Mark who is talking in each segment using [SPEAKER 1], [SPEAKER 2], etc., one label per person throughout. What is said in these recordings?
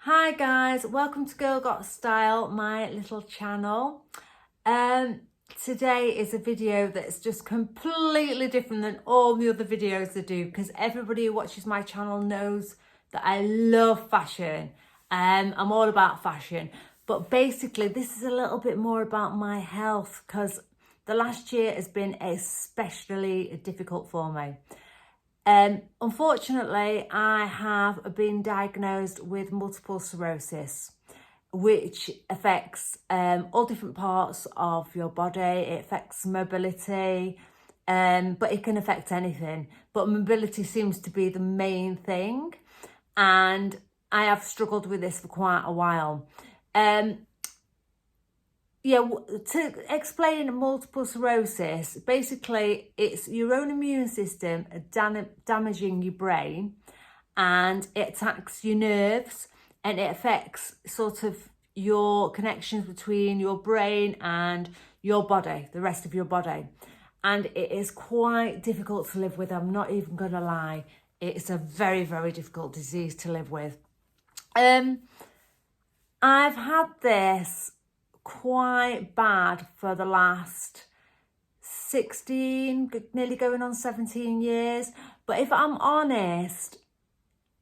[SPEAKER 1] Hi guys, welcome to Girl Got Style, my little channel. Today is a video that's just completely different than all the other videos I do, because everybody who watches my channel knows that I love fashion. I'm all about fashion, but basically this is a little bit more about my health, because the last year has been especially difficult for me. Unfortunately, I have been diagnosed with multiple sclerosis, which affects all different parts of your body. It affects mobility, but it can affect anything. But mobility seems to be the main thing, and I have struggled with this for quite a while. To explain multiple sclerosis, basically it's your own immune system damaging your brain, and it attacks your nerves, and it affects sort of your connections between your brain and your body, the rest of your body. And it is quite difficult to live with. I'm not even going to lie. It's a very, very difficult disease to live with. I've had this quite bad for the last 16, nearly going on 17 years. But if I'm honest,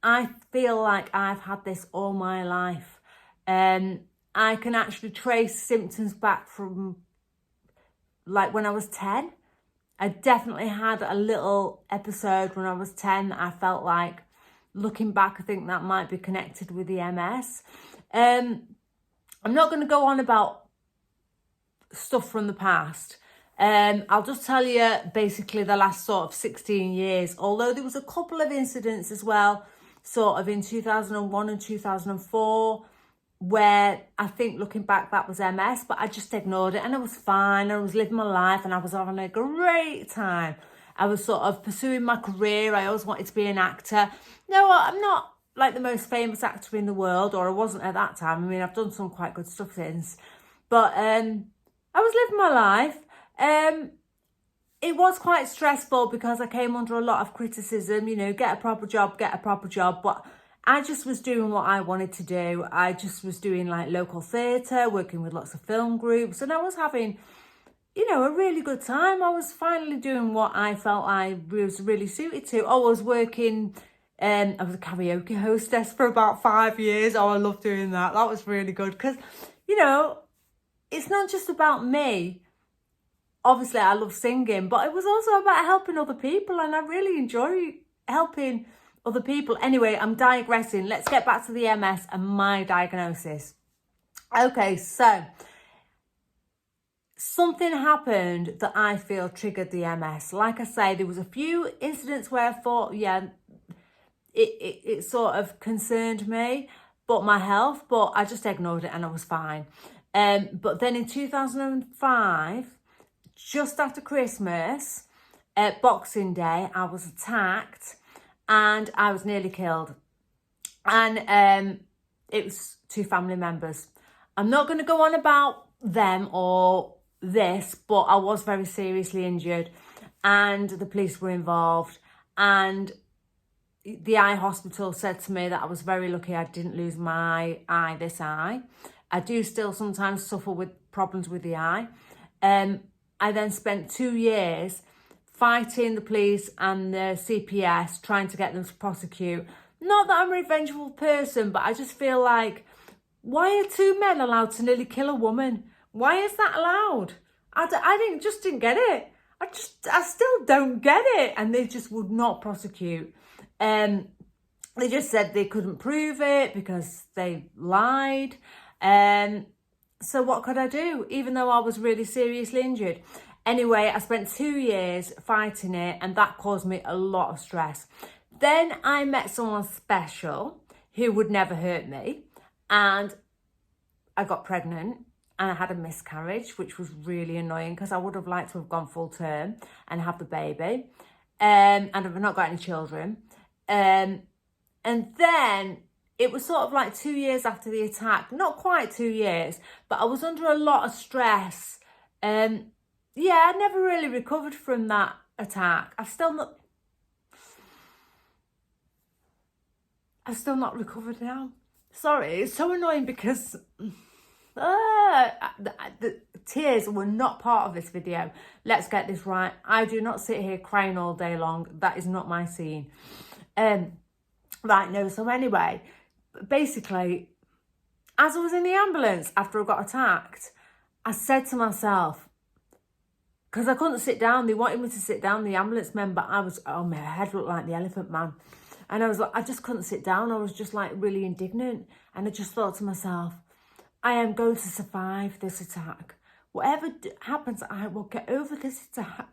[SPEAKER 1] I feel like I've had this all my life. I can actually trace symptoms back from like when I was 10. I definitely had a little episode when I was 10 that I felt like, looking back, I think that might be connected with the MS. I'm not going to go on about stuff from the past. I'll just tell you basically the last sort of 16 years, although there was a couple of incidents as well, sort of in 2001 and 2004, where I think looking back that was MS, but I just ignored it and I was fine. I was living my life and I was having a great time. I was sort of pursuing my career. I always wanted to be an actor. No, I'm not like the most famous actor in the world, or I wasn't at that time. I mean, I've done some quite good stuff since, but I was living my life. It was quite stressful because I came under a lot of criticism, you know, get a proper job, but I just was doing what I wanted to do. I just was doing like local theatre, working with lots of film groups, and I was having, you know, a really good time. I was finally doing what I felt I was really suited to. I was working, I was a karaoke hostess for about 5 years. Oh, I love doing that. That was really good because, you know, it's not just about me. Obviously, I love singing, but it was also about helping other people, and I really enjoy helping other people. Anyway, I'm digressing. Let's get back to the MS and my diagnosis. Okay, so something happened that I feel triggered the MS. Like I say, there was a few incidents where I thought, yeah, it sort of concerned me, but my health, but I just ignored it and I was fine. But then in 2005, just after Christmas, Boxing Day, I was attacked and I was nearly killed. And it was 2 family members. I'm not going to go on about them or this, but I was very seriously injured and the police were involved. And the eye hospital said to me that I was very lucky I didn't lose my eye, this eye. I do still sometimes suffer with problems with the eye. I then spent 2 years fighting the police and the CPS, trying to get them to prosecute. Not that I'm a revengeful person, but I just feel like, why are 2 men allowed to nearly kill a woman? Why is that allowed? I just didn't get it. I still don't get it. And they just would not prosecute. They just said they couldn't prove it because they lied. So what could I do, even though I was really seriously injured? Anyway, I spent 2 years fighting it, and that caused me a lot of stress. Then I met someone special who would never hurt me, and I got pregnant and I had a miscarriage, which was really annoying because I would have liked to have gone full term and have the baby. And I've not got any children. And then it was sort of like 2 years after the attack, not quite 2 years, but I was under a lot of stress. Yeah, I never really recovered from that attack. I've still not recovered now. Sorry, it's so annoying because the tears were not part of this video. Let's get this right. I do not sit here crying all day long. That is not my scene. Right, no, so anyway, basically, as I was in the ambulance after I got attacked, I said to myself, because I couldn't sit down, they wanted me to sit down, the ambulance men, but my head looked like the Elephant Man. And I was like, I just couldn't sit down. I was just like really indignant. And I just thought to myself, I am going to survive this attack. Whatever happens, I will get over this attack.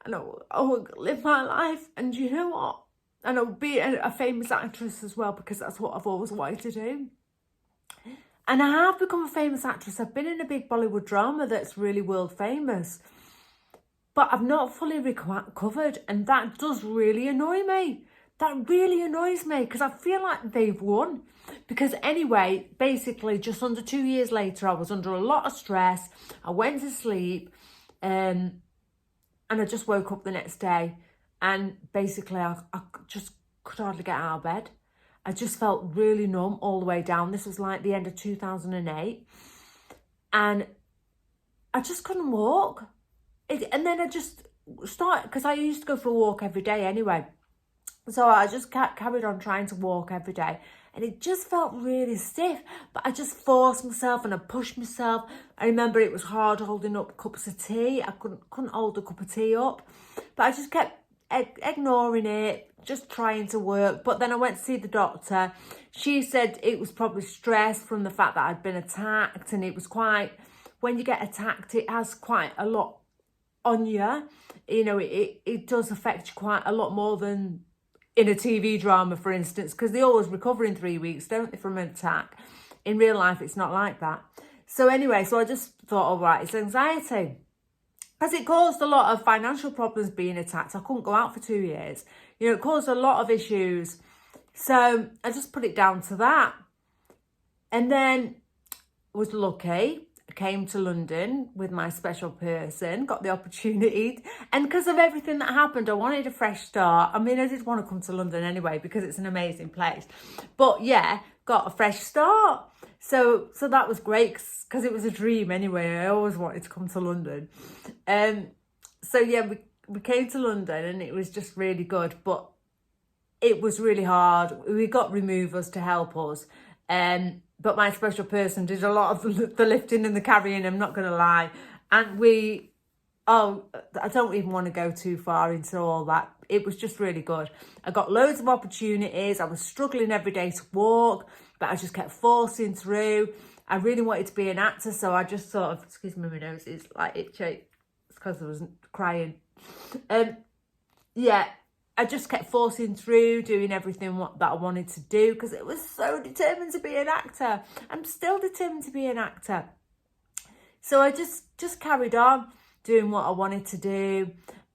[SPEAKER 1] And I will live my life. And you know what? And I'll be a famous actress as well, because that's what I've always wanted to do. And I have become a famous actress. I've been in a big Bollywood drama that's really world famous. But I've not fully recovered. And that does really annoy me. That really annoys me, because I feel like they've won. Because anyway, basically just under 2 years later, I was under a lot of stress. I went to sleep and I just woke up the next day. And basically I just could hardly get out of bed. I just felt really numb all the way down. This was like the end of 2008. And I just couldn't walk. And then I just started, because I used to go for a walk every day anyway. So I just carried on trying to walk every day. And it just felt really stiff. But I just forced myself and I pushed myself. I remember it was hard holding up cups of tea. I couldn't hold a cup of tea up. But I just kept ignoring it, just trying to work. But then I went to see the doctor. She said it was probably stress from the fact that I'd been attacked. And it was quite, when you get attacked, it has quite a lot on you. You know, it does affect you quite a lot more than in a TV drama, for instance, because they always recover in 3 weeks, don't they, from an attack. In real life, it's not like that. So anyway, so I just thought, all right, it's anxiety. Because it caused a lot of financial problems being attacked. I couldn't go out for 2 years. You know, it caused a lot of issues. So I just put it down to that. And then was lucky. I came to London with my special person, got the opportunity. And because of everything that happened, I wanted a fresh start. I mean, I did want to come to London anyway, because it's an amazing place. But yeah, got a fresh start. So that was great, because it was a dream anyway. I always wanted to come to London. So yeah, we came to London and it was just really good. But it was really hard. We got removers to help us. But my special person did a lot of the lifting and the carrying, I'm not going to lie. And I don't even want to go too far into all that. It was just really good. I got loads of opportunities. I was struggling every day to walk, but I just kept forcing through. I really wanted to be an actor, so I just sort of, excuse me, my nose is like itchy. It's because I was crying. Yeah. I just kept forcing through, doing everything that I wanted to do, because I was so determined to be an actor. I'm still determined to be an actor. So I just carried on doing what I wanted to do,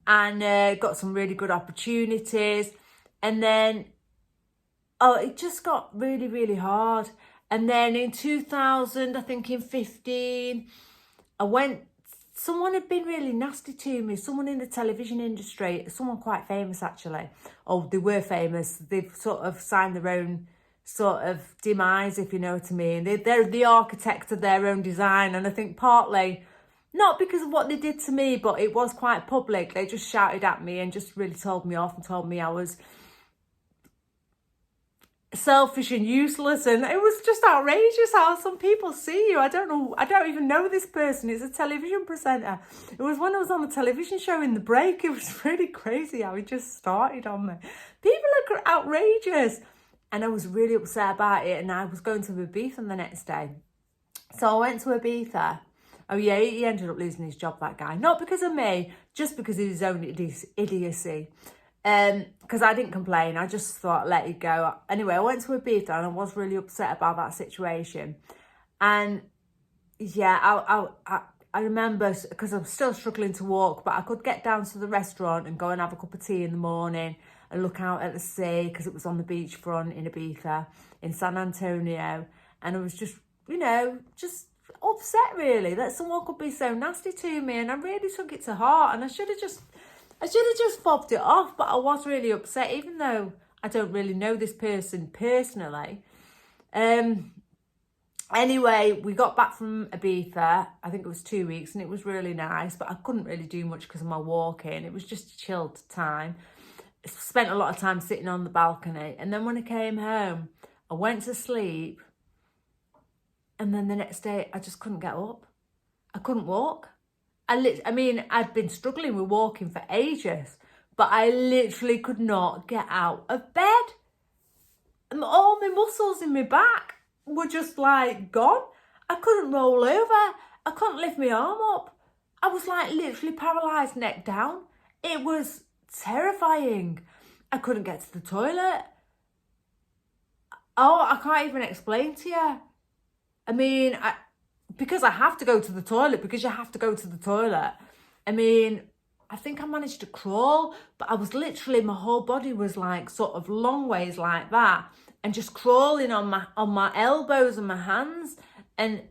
[SPEAKER 1] and got some really good opportunities. And then, it just got really, really hard. And then in 2000, I think in 15, someone had been really nasty to me, someone in the television industry, someone quite famous actually. Oh, they were famous. They've sort of signed their own sort of demise, if you know what I mean. They're the architect of their own design. And I think partly, not because of what they did to me, but it was quite public. They just shouted at me and just really told me off and told me I was selfish and useless, and it was just outrageous how some people see you. I don't even know this person. It's a television presenter. It was when I was on a television show in the break. It was really crazy how he just started on me. People are outrageous, and I was really upset about it. And I was going to Ibiza the next day, so I went to Ibiza. Oh yeah, he ended up losing his job, that guy, not because of me, just because of his own idiocy. Because I didn't complain. I just thought, let it go. Anyway, I went to Ibiza and I was really upset about that situation. And yeah, I remember, because I'm still struggling to walk, but I could get down to the restaurant and go and have a cup of tea in the morning and look out at the sea, because it was on the beachfront in Ibiza, in San Antonio. And I was just, you know, just upset really that someone could be so nasty to me. And I really took it to heart, and I should have just fobbed it off, but I was really upset, even though I don't really know this person personally. Anyway, we got back from Ibiza. I think it was 2 weeks, and it was really nice, but I couldn't really do much because of my walking. It was just a chilled time. I spent a lot of time sitting on the balcony, and then when I came home, I went to sleep, and then the next day I just couldn't get up. I couldn't walk. I mean, I'd been struggling with walking for ages, but I literally could not get out of bed. And all my muscles in my back were just like gone. I couldn't roll over. I couldn't lift my arm up. I was like literally paralysed neck down. It was terrifying. I couldn't get to the toilet. Oh, I can't even explain to you. I mean, because I have to go to the toilet, because you have to go to the toilet. I mean, I think I managed to crawl, but I was literally, my whole body was like sort of long ways like that, and just crawling on my elbows and my hands, and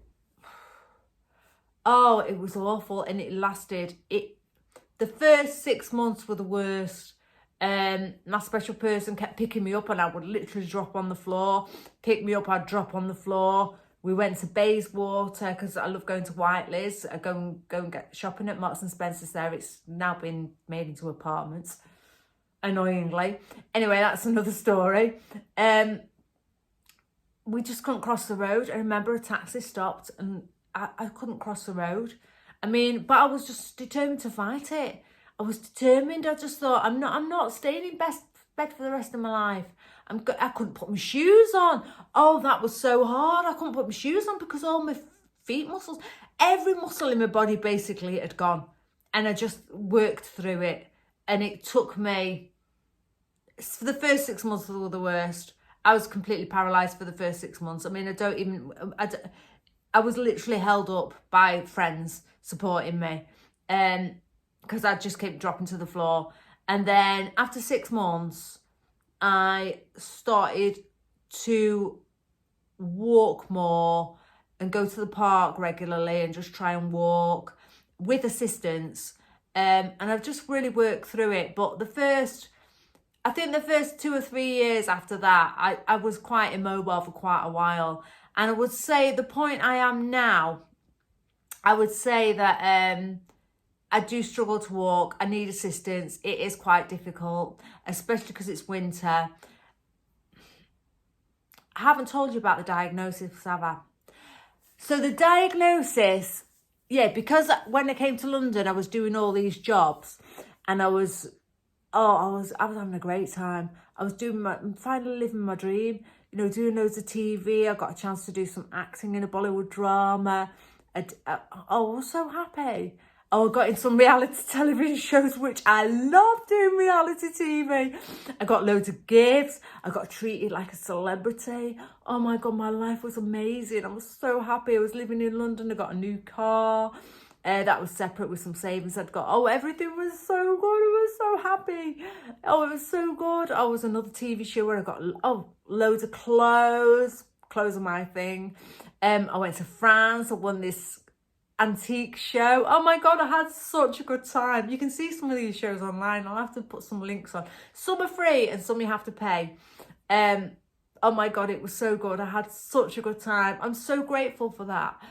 [SPEAKER 1] oh, it was awful. And it lasted, the first 6 months were the worst. My special person kept picking me up, and I would literally drop on the floor. Pick me up, I'd drop on the floor. We went to Bayswater because I love going to Whiteley's. I go and get shopping at Marks and Spencer's there. It's now been made into apartments, annoyingly. Anyway, that's another story. We just couldn't cross the road. I remember a taxi stopped, and I couldn't cross the road. I mean, but I was just determined to fight it. I was determined. I just thought, I'm not staying in bed for the rest of my life. I couldn't put my shoes on. Oh, that was so hard. I couldn't put my shoes on because all my feet muscles, every muscle in my body basically had gone. And I just worked through it. And it took me, for the first 6 months were the worst. I was completely paralysed for the first 6 months. I mean, I was literally held up by friends supporting me. Because I just kept dropping to the floor. And then after 6 months, I started to walk more and go to the park regularly and just try and walk with assistance. And I've just really worked through it. But I think the first 2 or 3 years after that, I was quite immobile for quite a while. And I would say the point I am now, I would say that I do struggle to walk. I need assistance. It is quite difficult, especially because it's winter. I haven't told you about the diagnosis, have I? So the diagnosis, yeah, because when I came to London, I was doing all these jobs, and I was having a great time. I was finally living my dream, you know, doing loads of TV. I got a chance to do some acting in a Bollywood drama. I was so happy. Oh, I got in some reality television shows, which I love doing reality TV. I got loads of gifts. I got treated like a celebrity. Oh my God, my life was amazing. I was so happy. I was living in London. I got a new car. That was separate with some savings I'd got. Oh, everything was so good. I was so happy. Oh, it was so good. Oh, it was another TV show where I got loads of clothes. Clothes are my thing. I went to France. I won this antique show. Oh my God, I had such a good time. You can see some of these shows online. I'll have to put some links on. Some are free and some you have to pay. Oh my God, it was so good. I had such a good time. I'm so grateful for that.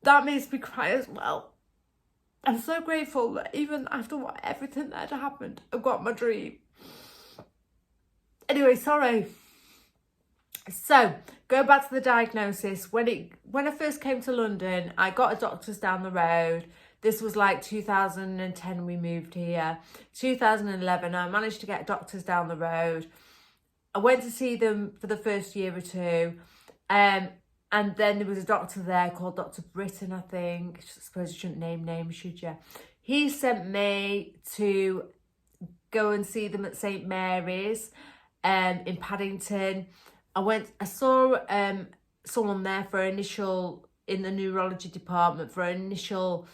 [SPEAKER 1] That makes me cry as well. I'm so grateful that even after everything that had happened, I've got my dream. Anyway, sorry. So, go back to the diagnosis. When I first came to London, I got a doctor's down the road. This was like 2010 we moved here. 2011, I managed to get doctors down the road. I went to see them for the first year or two. And then there was a doctor there called Dr. Britton, I think. I suppose you shouldn't name names, should you? He sent me to go and see them at St. Mary's in Paddington. I saw someone there for initial, in the neurology department, for initial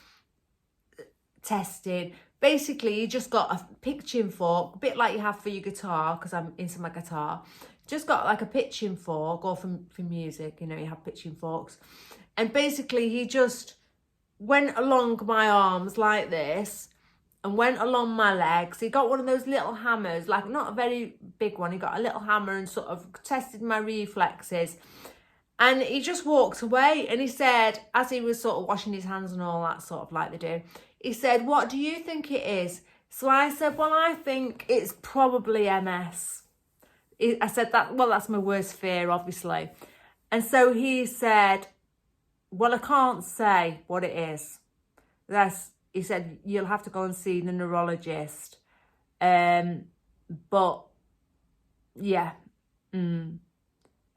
[SPEAKER 1] testing. Basically, you just got a pitching fork, a bit like you have for your guitar, because I'm into my guitar. Just got like a pitching fork, or for music, you know, you have pitching forks. And basically, he just went along my arms like this, and went along my legs. He got one of those little hammers, like not a very big one. He got a little hammer and sort of tested my reflexes. And he just walked away, and he said, as he was sort of washing his hands and all that sort of like they do, he said, what do you think it is? So I said, well, I think it's probably MS. I said, that's my worst fear, obviously. And so he said, well, I can't say what it is. He said, you'll have to go and see the neurologist. But yeah.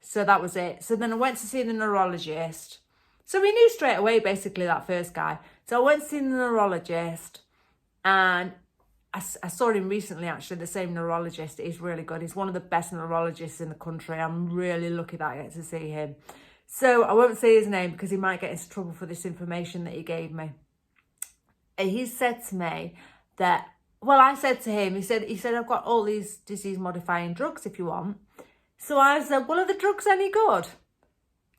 [SPEAKER 1] So that was it. So then I went to see the neurologist. So we knew straight away, basically, that first guy. So I went to see the neurologist, and I saw him recently, actually, the same neurologist. He's really good. He's one of the best neurologists in the country. I'm really lucky that I get to see him. So I won't say his name because he might get into trouble for this information that he gave me. And he said to me that, well, I said to him, he said, I've got all these disease-modifying drugs if you want. So I said, well, are the drugs any good?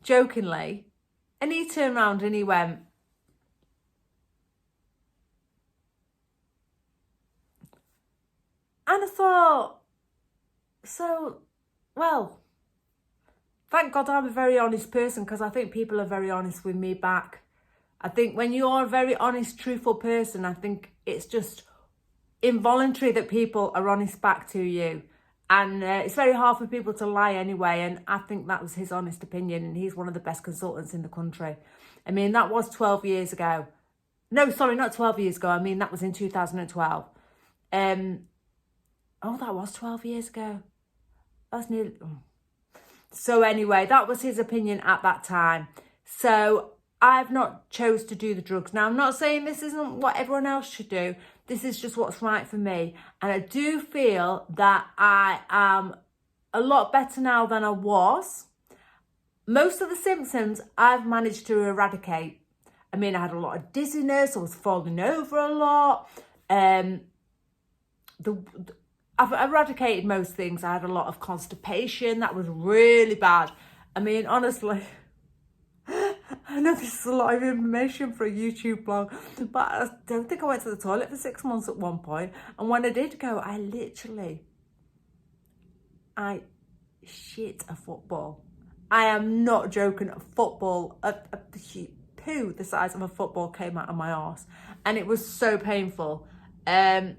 [SPEAKER 1] Jokingly. And he turned around and he went, and I thought, so, well, thank God I'm a very honest person, because I think people are very honest with me back. I think when you're a very honest, truthful person, I think it's just involuntary that people are honest back to you. And it's very hard for people to lie anyway. And I think that was his honest opinion. And he's one of the best consultants in the country. I mean, that was 12 years ago. No, sorry, not 12 years ago. I mean, that was in 2012. Oh, that was 12 years ago. That's nearly... So anyway, that was his opinion at that time. So I've not chose to do the drugs. Now, I'm not saying this isn't what everyone else should do. This is just what's right for me. And I do feel that I am a lot better now than I was. Most of the symptoms I've managed to eradicate. I mean, I had a lot of dizziness. I was falling over a lot. I've eradicated most things. I had a lot of constipation. That was really bad. I mean, honestly... I know this is a lot of information for a YouTube blog, but I don't think I went to the toilet for 6 months at one point. And when I did go, I shit a football. I am not joking. A football, a poo the size of a football came out of my arse. And it was so painful. I've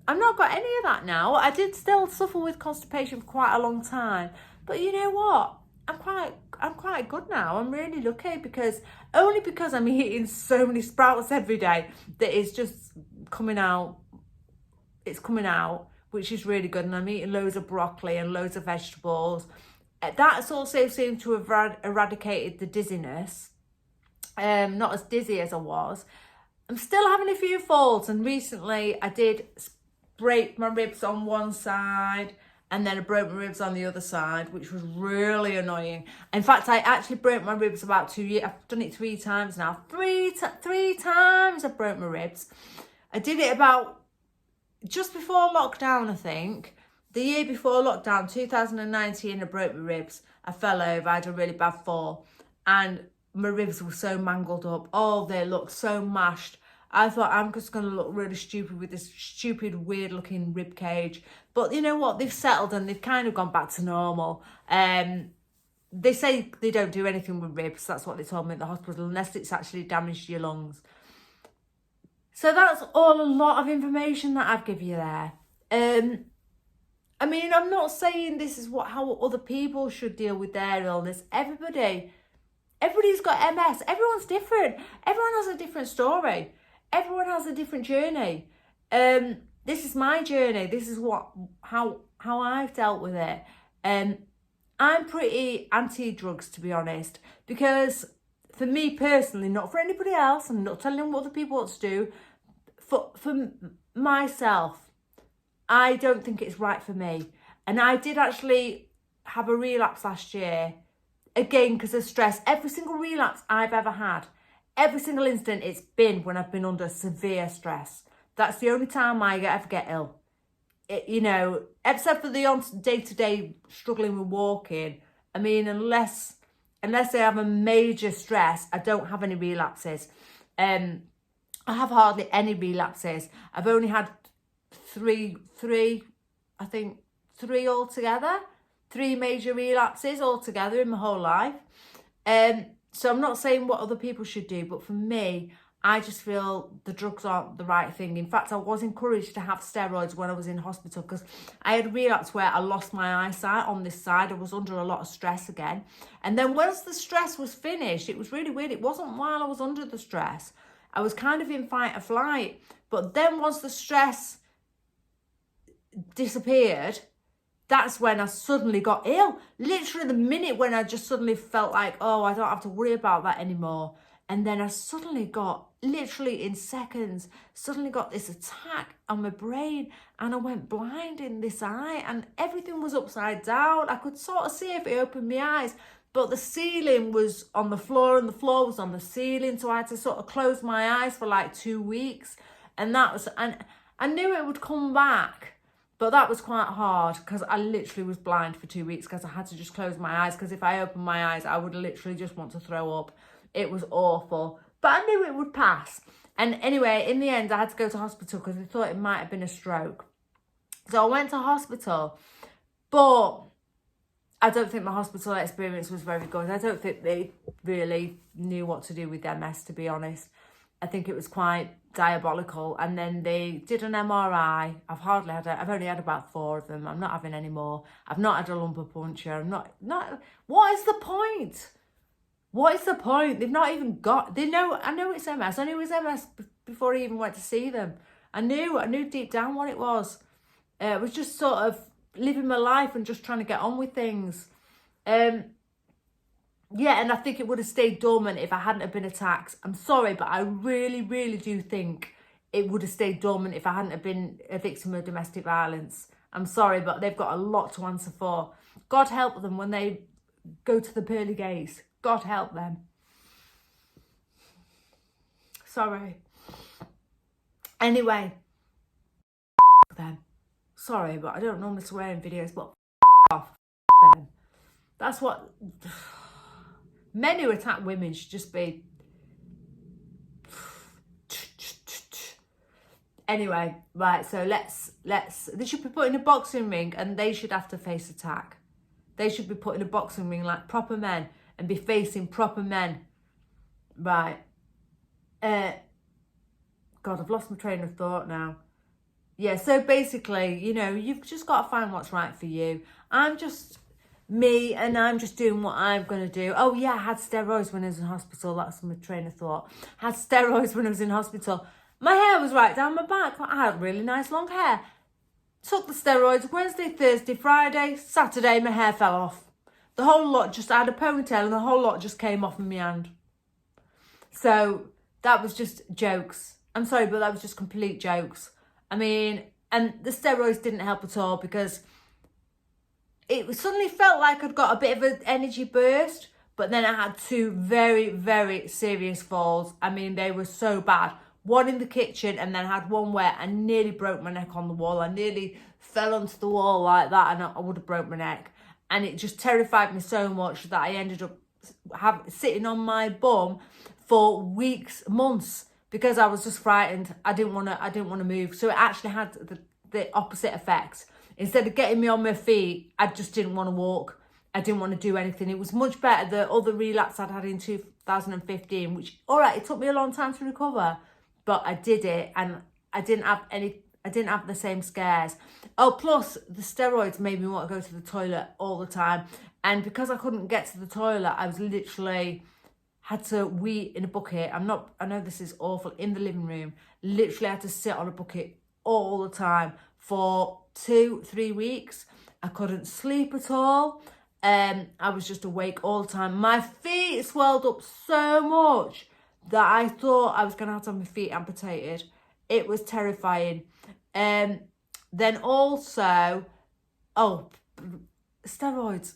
[SPEAKER 1] not got any of that now. I did still suffer with constipation for quite a long time. But you know what? I'm quite good now. I'm really lucky because I'm eating so many sprouts every day that it's just coming out. It's coming out, which is really good. And I'm eating loads of broccoli and loads of vegetables. That's also seemed to have eradicated the dizziness. Not as dizzy as I was. I'm still having a few falls, and recently I did break my ribs on one side. And then I broke my ribs on the other side, which was really annoying. In fact, I actually broke my ribs about 2 years. I've done it 3 times now. Three times I broke my ribs. I did it about just before lockdown, I think. The year before lockdown, 2019, I broke my ribs. I fell over. I had a really bad fall. And my ribs were so mangled up. Oh, they looked so mashed. I thought, I'm just going to look really stupid with this stupid, weird-looking rib cage. But you know what? They've settled and they've kind of gone back to normal. They say they don't do anything with ribs. That's what they told me at the hospital, unless it's actually damaged your lungs. So that's all a lot of information that I've given you there. I mean, I'm not saying this is how other people should deal with their illness. Everybody's got MS. Everyone's different. Everyone has a different story. Everyone has a different journey. This is my journey. This is how I've dealt with it. I'm pretty anti-drugs, to be honest, because for me personally, not for anybody else, I'm not telling other people what to do. For myself, I don't think it's right for me. And I did actually have a relapse last year, again because of stress. Every single relapse I've ever had, every single instant it's been when I've been under severe stress. That's the only time I ever get ill. Except for the day-to-day struggling with walking. I mean, unless I have a major stress, I don't have any relapses. I have hardly any relapses. I've only had three altogether. 3 major relapses altogether in my whole life. So I'm not saying what other people should do, but for me, I just feel the drugs aren't the right thing. In fact, I was encouraged to have steroids when I was in hospital because I had a relapse where I lost my eyesight on this side. I was under a lot of stress again. And then once the stress was finished, it was really weird. It wasn't while I was under the stress. I was kind of in fight or flight. But then once the stress disappeared, that's when I suddenly got ill. Literally the minute when I just suddenly felt like, oh, I don't have to worry about that anymore. And then I suddenly got, literally in seconds, suddenly got this attack on my brain and I went blind in this eye and everything was upside down. I could sort of see if it opened my eyes, but the ceiling was on the floor and the floor was on the ceiling. So I had to sort of close my eyes for like 2 weeks. And that was, and I knew it would come back, but that was quite hard because I literally was blind for 2 weeks because I had to just close my eyes because if I opened my eyes, I would literally just want to throw up. It was awful, but I knew it would pass. And anyway, in the end, I had to go to hospital because they thought it might have been a stroke. So I went to hospital, but I don't think my hospital experience was very good. I don't think they really knew what to do with MS, to be honest. I think it was quite diabolical. And then they did an MRI. I've only had about 4 of them. I'm not having any more. I've not had a lumbar puncture. What is the point? What is the point? They've not even got, I know it's MS. I knew it was MS before I even went to see them. I knew deep down what it was. It was just sort of living my life and just trying to get on with things. Yeah, and I think it would have stayed dormant if I hadn't have been attacked. I'm sorry, but I really, really do think it would have stayed dormant if I hadn't have been a victim of domestic violence. I'm sorry, but they've got a lot to answer for. God help them when they go to the pearly gates. God help them. Sorry. Anyway. Them. Sorry, but I don't normally swear in videos, but off them. That's what... Men who attack women should just be... Anyway, right, so let's... They should be put in a boxing ring and they should have to face attack. They should be put in a boxing ring like proper men and be facing proper men. Right. God, I've lost my train of thought now. Yeah, so basically, you know, you've just got to find what's right for you. I'm just me and I'm just doing what I'm going to do. Oh, yeah, I had steroids when I was in hospital. That's my train of thought. I had steroids when I was in hospital. My hair was right down my back. I had really nice long hair. Took the steroids Wednesday, Thursday, Friday, Saturday, my hair fell off. The whole lot just, I had a ponytail and the whole lot just came off in my hand. So that was just jokes. I'm sorry, but that was just complete jokes. I mean, and the steroids didn't help at all because it suddenly felt like I'd got a bit of an energy burst, but then I had 2 very, very serious falls. I mean, they were so bad. One in the kitchen and then I had one where I nearly broke my neck on the wall. I nearly fell onto the wall like that and I would have broke my neck. And it just terrified me so much that I ended up sitting on my bum for weeks, months, because I was just frightened. I didn't want to move. So it actually had the opposite effect. Instead of getting me on my feet, I just didn't want to walk. I didn't want to do anything. It was much better the other relapse I'd had in 2015, which, all right, it took me a long time to recover, but I did it and I didn't have the same scares. Oh, plus the steroids made me want to go to the toilet all the time. And because I couldn't get to the toilet, I was literally had to wee in a bucket. I know this is awful, in the living room. Literally had to sit on a bucket all the time for 2-3 weeks. I couldn't sleep at all. I was just awake all the time. My feet swelled up so much that I thought I was going to have to have my feet amputated. It was terrifying. Then also, steroids.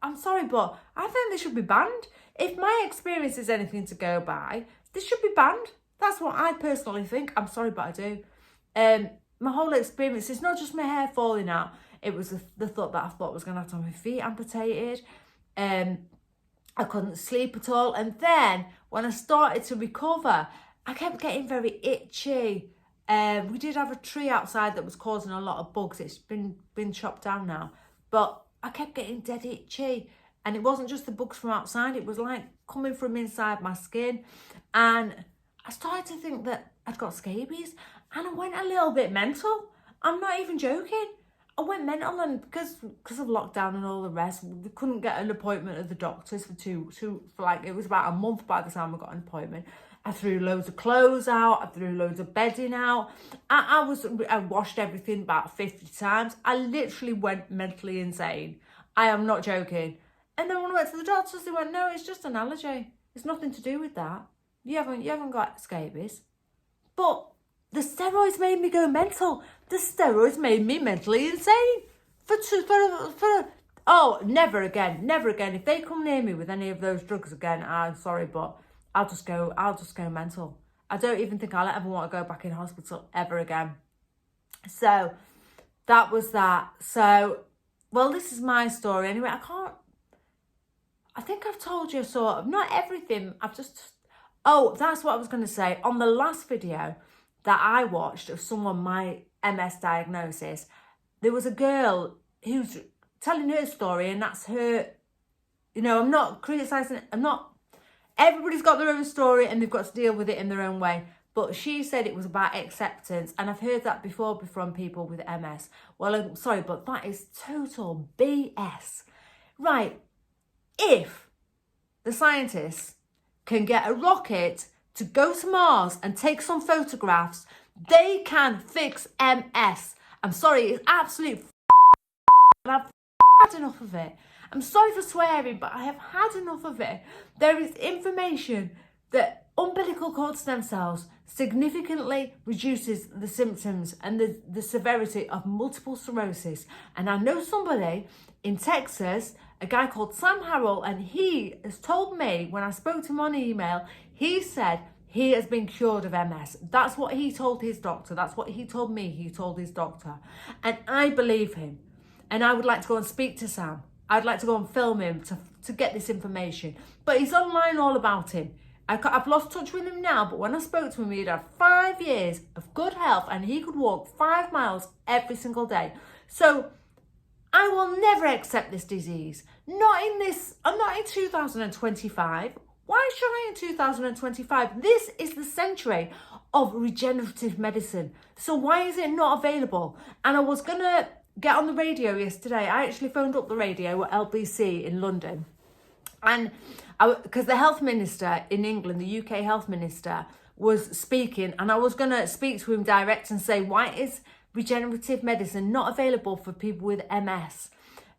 [SPEAKER 1] I'm sorry, but I think they should be banned. If my experience is anything to go by, they should be banned. That's what I personally think. I'm sorry, but I do. My whole experience, it's not just my hair falling out. It was the thought that I thought I was going to have to have my feet amputated. I couldn't sleep at all. And then when I started to recover, I kept getting very itchy. We did have a tree outside that was causing a lot of bugs. It's been chopped down now. But I kept getting dead itchy. And it wasn't just the bugs from outside, it was like coming from inside my skin. And I started to think that I'd got scabies, and I went a little bit mental. I'm not even joking. I went mental, and because of lockdown and all the rest, we couldn't get an appointment at the doctors for like, it was about a month by the time I got an appointment. I threw loads of clothes out. I threw loads of bedding out. I washed everything about 50 times. I literally went mentally insane. I am not joking. And then when I went to the doctors, they went, no, it's just an allergy. It's nothing to do with that. You haven't got scabies. But the steroids made me go mental. The steroids made me mentally insane. Never again. Never again. If they come near me with any of those drugs again, I'm sorry, but I'll just go mental. I don't even think I'll ever want to go back in hospital ever again. So that was that. So, well, this is my story anyway. I think I've told you sort of, not everything. That's what I was going to say. On the last video that I watched of someone, my MS diagnosis, there was a girl who's telling her story, and that's her, I'm not criticising, everybody's got their own story and they've got to deal with it in their own way. But she said it was about acceptance, and I've heard that before from people with MS. Well, I'm sorry, but that is total BS. Right, if the scientists can get a rocket to go to Mars and take some photographs, they can fix MS. I'm sorry, it's absolute and I've had enough of it. I'm sorry for swearing, but I have had enough of it. There is information that umbilical cord stem cells significantly reduces the symptoms and the severity of multiple sclerosis. And I know somebody in Texas, a guy called Sam Harrell, and he has told me, when I spoke to him on email, he said he has been cured of MS. That's what he told his doctor. That's what he told me he told his doctor. And I believe him. And I would like to go and speak to Sam. I'd like to go and film him to get this information. But he's online all about him. I've lost touch with him now, but when I spoke to him, he'd had 5 years of good health and he could walk 5 miles every single day. So I will never accept this disease. I'm not in 2025. Why should I in 2025? This is the century of regenerative medicine. So why is it not available? And I was going to get on the radio yesterday. I actually phoned up the radio at LBC in London. And because the health minister in England, the UK health minister, was speaking, and I was going to speak to him direct and say, why is regenerative medicine not available for people with MS?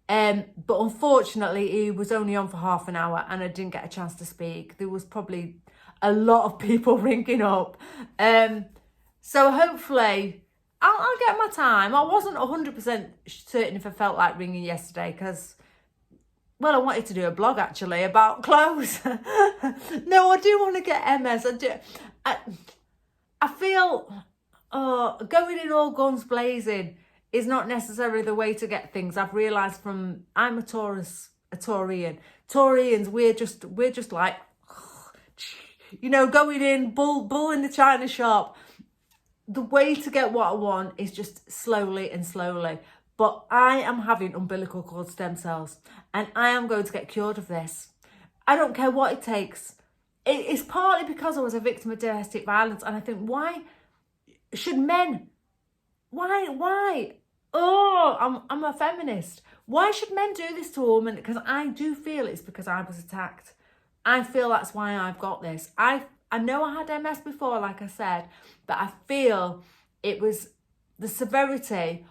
[SPEAKER 1] But unfortunately, he was only on for half an hour and I didn't get a chance to speak. There was probably a lot of people ringing up. So hopefully I'll get my time. I wasn't 100% certain if I felt like ringing yesterday because, well, I wanted to do a blog actually about clothes. No, I do want to get MS. I feel going in all guns blazing is not necessarily the way to get things. I've realised I'm a Taurian. Taurians, we're just like, going in bull in the china shop. The way to get what I want is just slowly and slowly. But I am having umbilical cord stem cells and I am going to get cured of this. I don't care what it takes. It's partly because I was a victim of domestic violence, and I think, why should men? Why? Oh, I'm a feminist. Why should men do this to a woman? Because I do feel it's because I was attacked. I feel that's why I've got this. I know I had MS before, like I said, but I feel it was the severity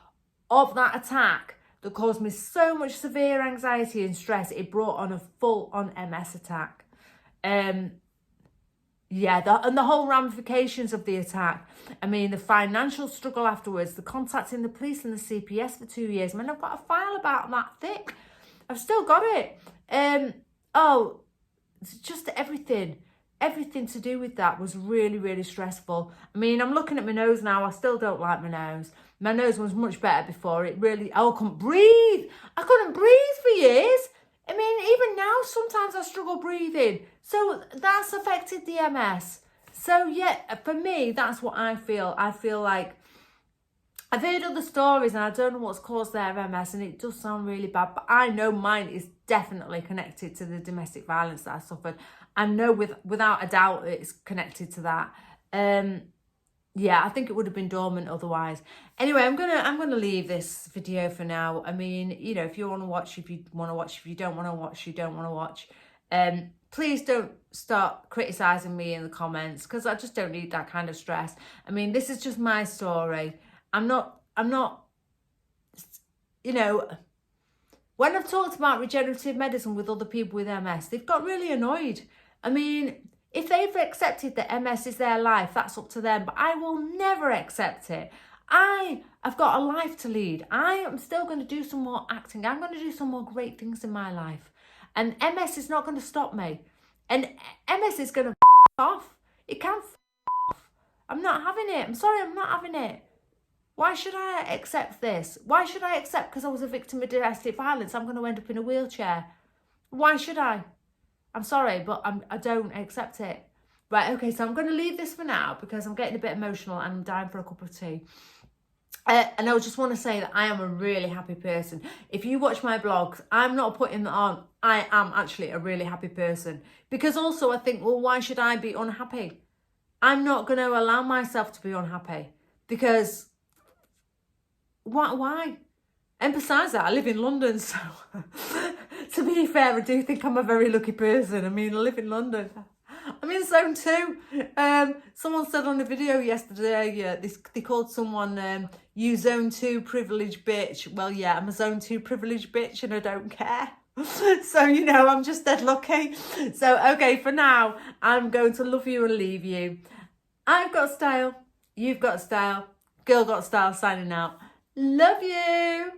[SPEAKER 1] of that attack that caused me so much severe anxiety and stress. It brought on a full-on MS attack. And the whole ramifications of the attack. I mean, the financial struggle afterwards, the contacting the police and the CPS for 2 years. I mean, I've got a file about that thick. I've still got it. It's just everything to do with that was really, really stressful. I mean, I'm looking at my nose now. I still don't like my nose. My nose was much better before. I couldn't breathe. I couldn't breathe for years. I mean, even now, sometimes I struggle breathing. So that's affected the MS. So yeah, for me, that's what I feel. I feel like I've heard other stories and I don't know what's caused their MS, and it does sound really bad, but I know mine is definitely connected to the domestic violence that I suffered. I know without a doubt it's connected to that. Yeah, I think it would have been dormant otherwise. Anyway, I'm gonna leave this video for now. I mean, you know, if you want to watch, if you want to watch, if you don't want to watch, you don't want to watch. Please don't start criticizing me in the comments, because I just don't need that kind of stress. I mean, this is just my story. I'm not, you know, when I've talked about regenerative medicine with other people with MS, they've got really annoyed. I mean, if they've accepted that MS is their life, that's up to them, but I will never accept it. I've got a life to lead. I am still going to do some more acting. I'm going to do some more great things in my life. And MS is not going to stop me. And MS is going to off. It can off. I'm not having it. I'm sorry, I'm not having it. Why should I accept this? Why should I accept because I was a victim of domestic violence I'm going to end up in a wheelchair? Why should I? I'm sorry, but I don't accept it. Right, okay, so I'm going to leave this for now because I'm getting a bit emotional and I'm dying for a cup of tea. And I just want to say that I am a really happy person. If you watch my blogs, I'm not putting that on. I am actually a really happy person. Because also I think, well, why should I be unhappy? I'm not going to allow myself to be unhappy. Because why? And besides that, I live in London, so to be fair, I do think I'm a very lucky person. I mean, I live in London. I'm in zone 2. Someone said on a video yesterday, they called someone, you zone 2 privileged bitch. Well, yeah, I'm a zone 2 privileged bitch and I don't care. So, you know, I'm just dead lucky. So, okay, for now, I'm going to love you and leave you. I've got style. You've got style. Girl got style signing out. Love you.